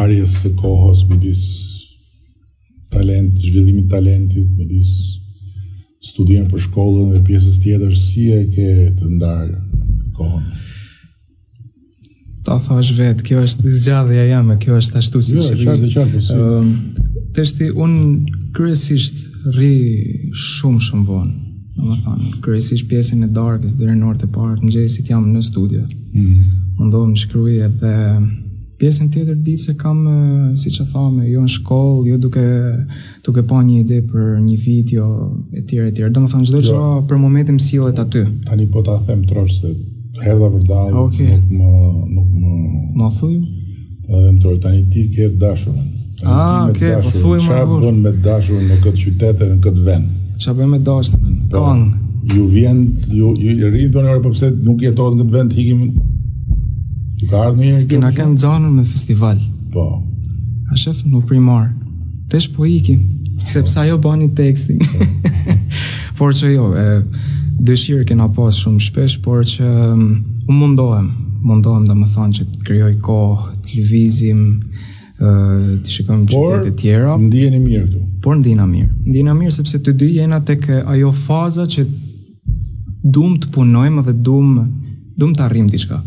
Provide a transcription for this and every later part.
ndarjes së kohës midis zhvillimit talentit, midis studiem për shkollën dhe pjesës tjetër, si e ke të ndarë kohën? Ta thash vetë, kjo është zgjadhja jame, kjo është ashtu si qartë, po. Teshti, unë kryesisht rri shumë vonë. Domethënë, kryesisht pjesën e darkës deri në orët e parë të mëngjesit jam në studio. Mundohem të shkruaj edhe pjesën tjetër ditë se kam, siç e thamë, jo në shkollë, jo duke pa një ide për një video etj. Domethënë çdo gjë për momentin më sillet aty. Tani po ta them trosh se erdha për dallë, nuk më thuj. Edhe më trosh tani ti ke dashurën. Okay, po thuj më. Çfarë bën me dashurën në këtë qytet e në këtë vend? Çfarë bën me dashurën? Kong. Ju vjen, ju rrini tonë orë, po pse nuk jetohet në këtë vend, hikim. Ka ardhur një herë kena kanë nxanur me festival. Po. A shef në primar. Tesh po ikim, sepse ajo bani tekstin. Por që jo, dëshirë kena pas shumë shpesh, por që unë mundohem domethënë që të krijoj kohë, të lëvizim, të shikojmë qytete tjera. Por ndiheni mirë këtu. Por ndihena mirë sepse të dy jena tek ajo faza që duam të punojmë dhe duam të arrijmë diçka.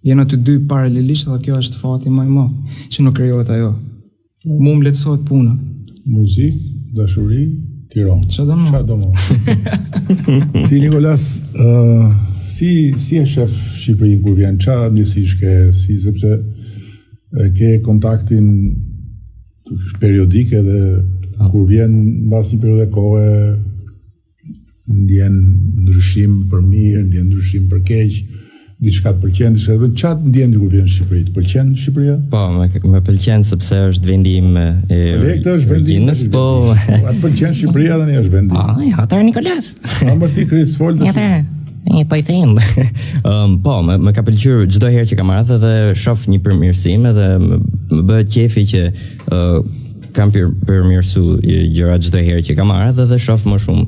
Jena të dy paralelisht dhe kjo është fati më i madh që nuk krijohet ajo. Mu më lehtësohet puna. Muzikë, dashuri, Tiranë. Çfarë do më? Ti Nikolas, si e shef Shqipërinë kur vjen? Çfarë ndjesish ke, sepse ke kontaktin periodik edhe kur vjen mbas një periudhë kohe ndjen ndryshim për mirë, ndjen ndryshim për keq. Diçka të pëlqen, diçka të pëlqen. Çfarë ndjen ti kur vjen në Shqipëri? Të pëlqen Shqipëria? Po, më pëlqen sepse është vendi im Këtë është vendi im. Po. Atë pëlqen Shqipëria tani është vendi. Ja, atëherë Nikolas. Amër ti Kris fol. Po i them. Po, më ka pëlqyer çdo herë që kam ardhur dhe shoh një përmirësim edhe më bëhet qefi që kam përmirësu gjëra çdo herë që kam ardhur dhe shoh më shumë,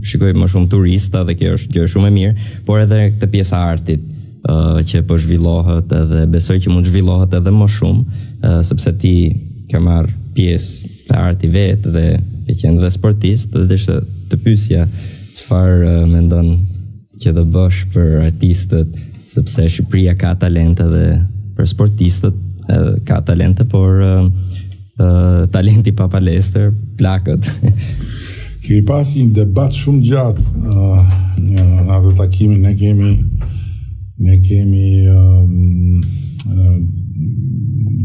shikoj më shumë turista dhe kjo është gjë shumë e mirë, por edhe këtë pjesa e artit që po zhvillohet edhe besoj që mund zhvillohet edhe më shumë, sepse ti ke marrë pjesë të arti vetë dhe e qenë dhe sportist dhe ishte të pyesja çfarë mendon që do bësh për artistët, sepse Shqipëria ka talente dhe për sportistët ka talente, por talenti pa palestër, plakët. Kemi pas një debat shumë gjatë në atë takimin, ne kemi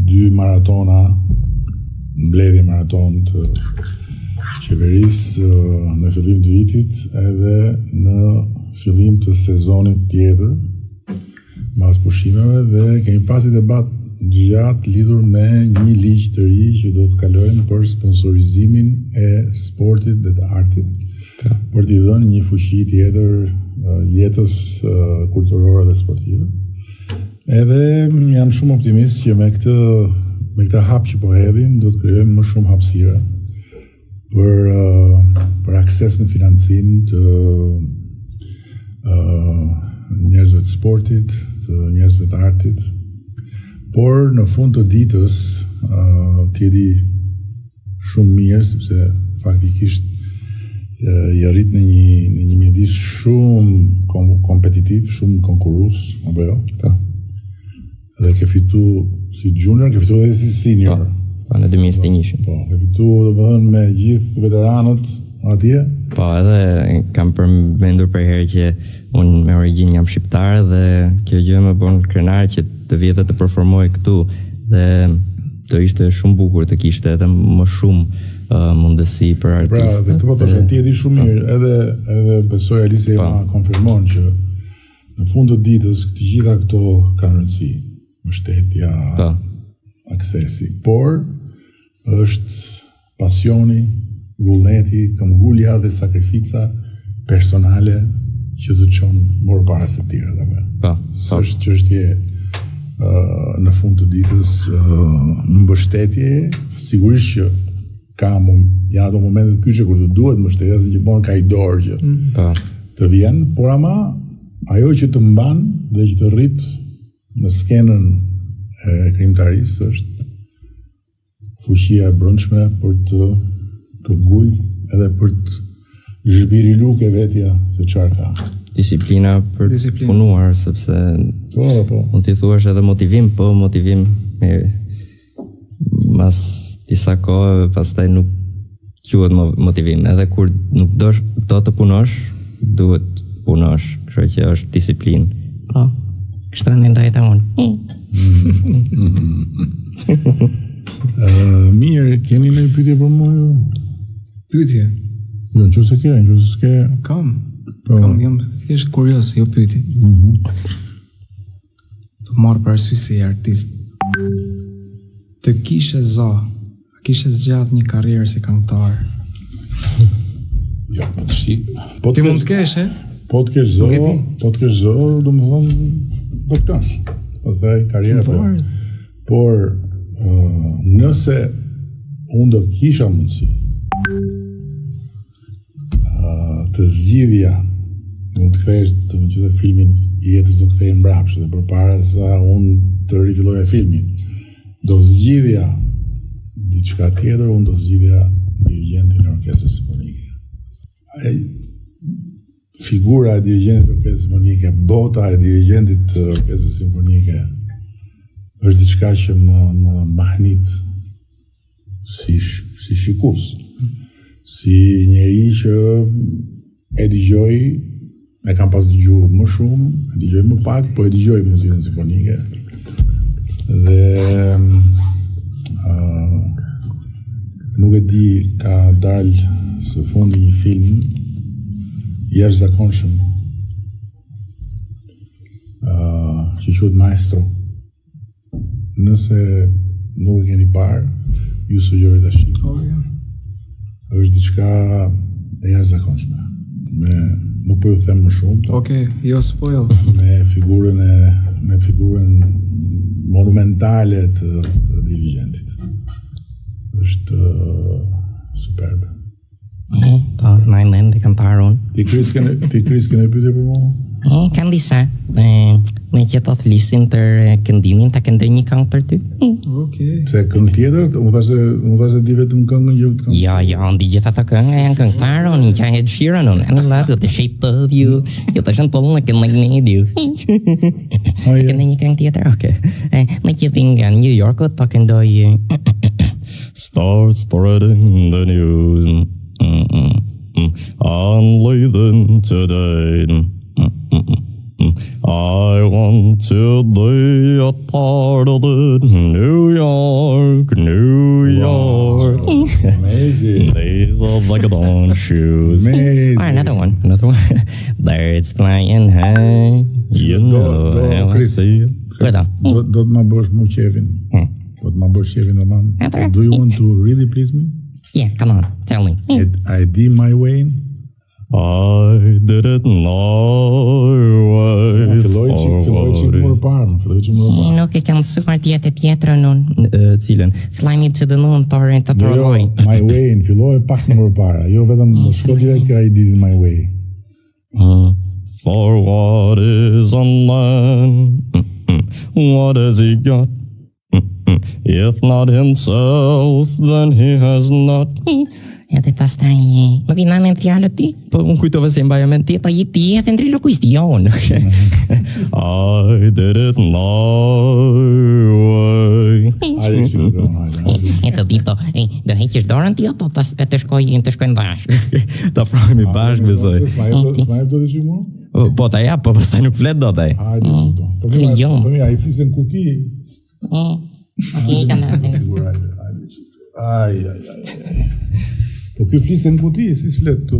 2 maratona, mbledhje maraton të qeverisë në fillim të vitit edhe në fillim të sezonit tjetër mbas pushimeve dhe kemi pasur debat gjatë lidhur me një ligj të ri që do të kalojnë për sponsorizimin e sportit dhe të artit, për t'i dhënë një fuqi tjetër jetës kulturore dhe sportive. Edhe jam shumë optimist që me këtë hap që po hedhim do të krijojmë më shumë hapësira për akses në financim të njerëzve të sportit, të njerëzve të artit. Por në fund të ditës t'jedi shumë mirë, sepse faktikisht i arrit në një mjedis shumë kompetitiv, shumë konkurrues, apo jo? Po. Dhe ke fitu si junior, ke fitu edhe si senior. Po, në 2021. Po, ke fitu domethënë me gjithë veteranët atje? Po, edhe kam përmendur për herë që unë me origjinë jam shqiptar dhe kjo gjë më bën krenar që të vjetë të performoj këtu dhe të ishte shumë bukur të kishte edhe më shumë mundësi për artistët. Pra, dhe të po të shëti edi shumë mirë, edhe besoj Alise ma konfirmon që në fund të ditës të gjitha këto kanë rëndësi, mbështetja, aksesi, por është pasioni, vullneti, këmbgulja dhe sakrifica personale që të qonë morë para se tjera dhe së është çështje në fund të ditës në mbështetje, sigurisht që janë ato momentet kyçe kur të duhet mbështetja, se gjithmonë ka i dorë që të vjen, por ama ajo që të mban dhe që të rrit në skenën e krijimtarisë është fuqia e brendshme për të ngul edhe për të zhbirilu ke vetja se çfarë ka. Disiplina për të punuar, sepse po. mund t'i thuash edhe motivim, po motivim mas disa kohë, pastaj nuk quhet motivim. Edhe kur nuk do të punosh, duhet punosh. Kështu që është disiplinë. Po. Kështu mendoj edhe unë. Mirë, keni një pyetje për mua ju? Pyetje? Jo, nëse s'ke. Kam, jam thjesht kurioz, jo pyetje. Të marrë parasysh si artist. Të kishe zgjat një karrierë si këngëtar? Jo, po ti mund të kesh, Po të kesh zë, do më thonë, do të kësh. Po thej, karriera për. Por, nëse unë do kisha mundësi, të zgjidhja, mund të kthesh, të më qëtë filmin i jetës do kthej mbrapsht, dhe përpara sa unë të rifilloja filmin, do zgjidhja diçka tjetër, unë do zgjidhja dirigentin e orkestrës simfonike. Figura e dirigentit të orkestrës simfonike, bota e dirigentit të orkestrës simfonike është diçka që më mahnit si shikus, si njeri që e dëgjoj, e kam pas dëgjuar më shumë, e dëgjoj më pak, po e dëgjoj muzikën simfonike. Dhe nuk e di, ka dalë së fundi një film jashtëzakonshëm që quhet Maestro. Nëse nuk e keni parë, ju sugjeroj ta shihni. Është diçka e jashtëzakonshme. Nuk po ju them më shumë. Okej, jo spoil. Me figurën monumentale të dirigentit. Është superbe. Po, në e kam parë unë. Ti Kris kene pyetje për mua? Kanë disa. Me që të flisin tër këndimin, ta këndoj një këngë për ty. Okej. Pse këngë tjetër? Unë thashë di vetëm këngën që të këngë. Ja, ndi gjitha të këngë janë këngëtarë, unë që Ed Sheeran, unë në latë, the shape of you, jo të shënë pëllë në can like need you. Këndoj një këngë tjetër, okej. Me që vinë nga New York, të këndoj Start spreading the news only then today. I want to be a part of it. New York. Wow. Amazing. Days of like dawn shoes. Amazing. Another one. Birds flying high. You know. Chris, do të ma bësh mu qefin. Do të ma bësh qefin Roman. Do you want to really please me? Yeah, come on, tell me. I did my way. I did it my way. Filloj që më parë. Nuk e kam mësuar tjetër unë. Cilën? Fly me to the moon, torrent të troloj. My way, filloj pak më parë. Jo vetëm shko direkt I did it my way. For what is a man? What has he got? If not himself, then he has not. Edhe pastaj nuk i nanë fjalët ti, po unë kujtova se mbaja mend ti, ta ti e ventriloquist jon. I did it my way. Hajde shikoj. Eto dito, do heqësh dorën ti ato të shkojnë bashkë. Ta provojmë bashkë besoj. S'ma jep do të shikoj mua? Po ta jap, po pastaj nuk flet dot ai. Hajde shikoj. Po mira, ai flisën kuti. Okej, kanë. Ai. Po kjo flisën në kuti, si s'flet tu?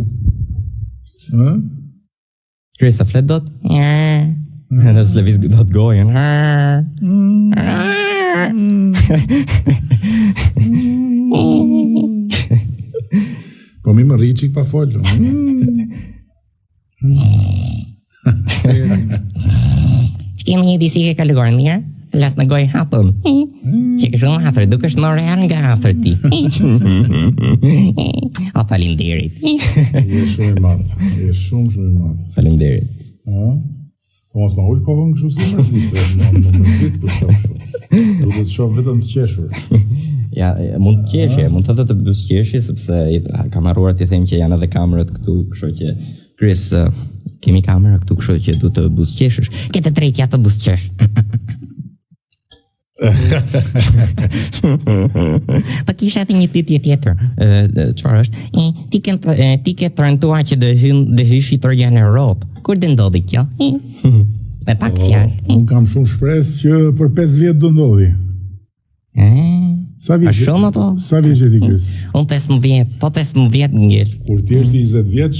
Chris, a flet dot? Nësë levis dot gojën. Po mi më rriqik pa folë. Që kemi një disi ke kaluar mirë? Las në gojë hapëm. Që kështë shumë hafër, duke është në real nga hafër ti. O, falimderit. Je shumë i madhë. Je shumë i madhë. Falimderit. Po mos ma ullë kohën kështu si mërzit, se më mërzit për shumë shumë. Duke të shumë vetëm të qeshur. Ja, mund të qeshje, mund të të buzëqeshje, sepse kam harruar t'i them që janë edhe kamerët këtu, kështu që Chris, kemi kamera këtu, kështu që du të buzëqeshësh. Ke të drejtja të buzëqesh. Po kisha edhe një pyetje tjetër. Çfarë është? Ti ke trajtuar që dhe hysh Shqipëria në Europë. Kur do ndodhi kjo? Me pak fjalë. Unë kam shumë shpresë që për 5 vjet do ndodhi. Sa vjeç? Sa vjeç je ti, Chris? Unë 15, po 15 ngel. Kur ti je 20 vjeç,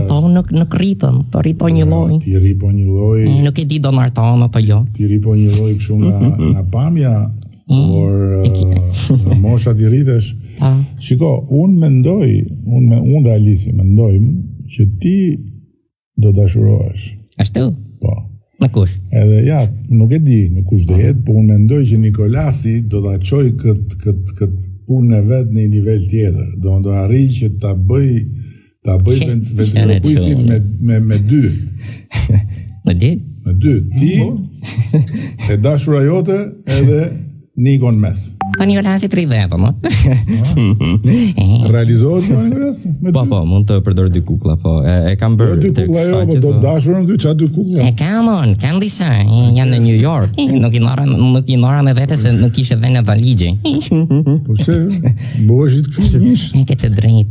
po nuk rritëm, po rrito një lloj. Ti rri po një lloj. Nuk e di do marton apo jo. Ti rri po një lloj kështu nga pamja, por nga mosha ti rritesh. Shiko, unë mendoj, unë dhe Alisi mendojmë që ti do dashurohesh. Ashtu? Po. Në kush? Edhe ja, nuk e di në kush do jetë, po unë mendoj që Nikolasi do ta çoj këtë punën e vet në një nivel tjetër. Do arrijë që ta bëj ventrilokuisin me dy. Me dy? Me dy. Ti e dashura jote edhe Nikon mes. Po Nikolasi 30, no? Realizohet në Nikolasi? Po, mund të përdor dy kuklla, po. E kam bërë. Dy kuklla jo, po do dashurën këtu, qa dy kuklla? E kanë disa, janë në New York. Nuk i marrën me vete se nuk ishe dhe në valigje. Po se, bëheshit kështu që nish? Ke të drejt.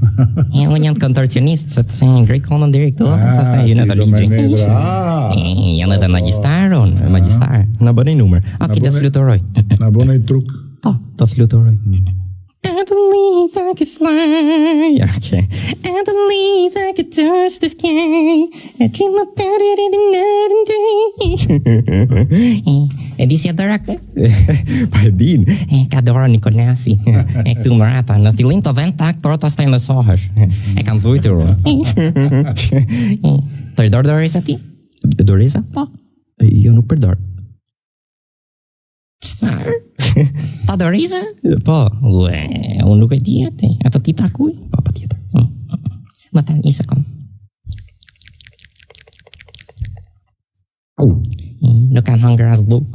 Unë jam kontorcionist, se të ngrej konën deri këtu, pastaj ju në valigje. Janë edhe magjistar. Në bënej numër. Aki të fluturoj. Në bënej truk. Po, të fluturoj. I believe I could fly. Okay. I believe I could touch the sky. I dream about it in the night and day. E di si e dora këtë? Pa e din. Ka dora Nikolasi. E këtu më rata. Në fillim të vend tak, por pastaj mësohesh. E kam thujtur. Të përdor doreza ti? Doreza? Po. Jo, nuk përdor. Qëfar? Pa doreza? Po. Unë nuk e di atë. Ato ti takuj? Po, pa tjetër. Më thënë, një sekund. Nuk kanë hangër as buk.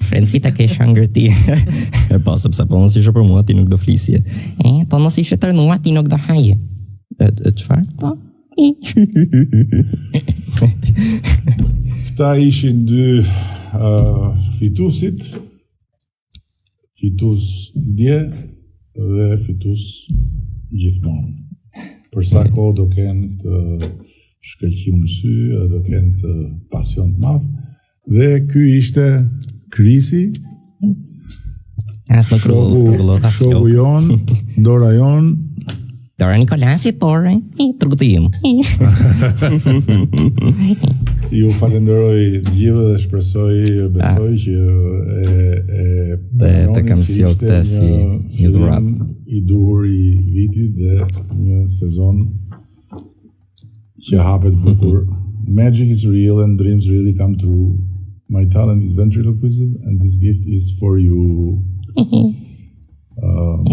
Frencita ke shangër ti. Po, sepse po nësë ishe për mua, ti nuk do flisje. Po nësë ishe tërnua, ti nuk do haje. Qëfar? Po. Këta ishin dy fitusit, fitus dje dhe fitus gjithmonë. Për sa kohë do kenë këtë shkëlqim në sy, do kenë këtë pasion të madh. Dhe ky ishte Krisi, shoku jon, dora jon. Dora Nikolasi, tore, trutim. Ju falenderoj gjithë dhe besoj që të kam sjell këtë si një dhuratë i duhur i vitit dhe një sezon që hapet bukur. Magic is real and dreams really come true. My talent is ventriloquism and this gift is for you.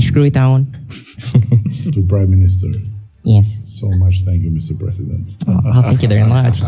Shkruajta unë. To Prime Minister. Yes. So much thank you, Mr. President. Thank you very much.